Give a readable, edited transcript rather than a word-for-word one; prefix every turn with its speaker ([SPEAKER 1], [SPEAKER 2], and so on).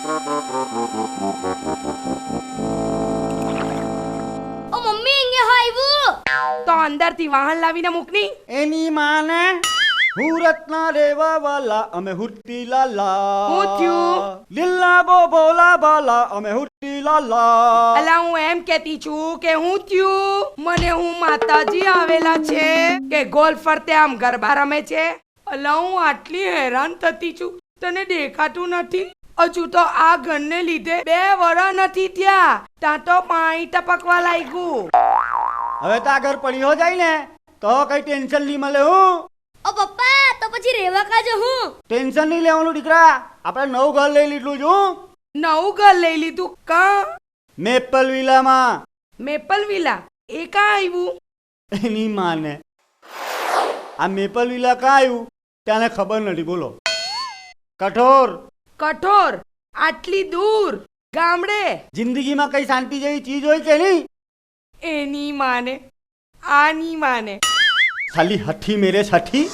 [SPEAKER 1] ઓ mummy અહીંયા આવ્યું
[SPEAKER 2] તો અંદરથી વાહન લાવીને મૂકની.
[SPEAKER 3] એની માને હુરતના રેવા વાલા અમે હુટ્ટી લાલા.
[SPEAKER 2] હું થયું?
[SPEAKER 3] લીલા બોલા બાલા અમે હુટ્ટી લાલા.
[SPEAKER 2] અલા હું એમ કેતી છું કે હું થયું મને હું માતાજી આવેલા છે કે ગોલ ફરતે આમ ગરબા રમે છે. અલા હું આટલી હેરાન થતી છું તને દેખાતું નથી? હજુ તો આ ઘરને લીધે 2 વર્ષ નથી થયા ત્યાં તો પાણી ટપકવા લાગ્યું.
[SPEAKER 3] હવે તો આગળ પડ્યો જાય ને તો કઈ ટેન્શન નહીં મળે. હું
[SPEAKER 1] ઓ પપ્પા તો પછી રેવા કાજો હું
[SPEAKER 3] ટેન્શન નહીં લેવાનું દીકરા. આપણે નવું ઘર લઈ લીધું છું
[SPEAKER 2] નવું ઘર લઈ લીધું કા?
[SPEAKER 3] મેપલ વિલામાં.
[SPEAKER 2] મેપલ વિલા એ કા આવ્યું?
[SPEAKER 3] એની માને આ મેપલ વિલા ક્યાં આવ્યું ત્યાંને ખબર નથી. બોલો કઠોર
[SPEAKER 2] કઠોર આટલી દૂર ગામડે
[SPEAKER 3] જિંદગીમાં કઈ શાંતિ જેવી ચીજ હોય કે નહીં?
[SPEAKER 2] એની માને આની માને
[SPEAKER 3] ખાલી હઠી મેરે છઠી.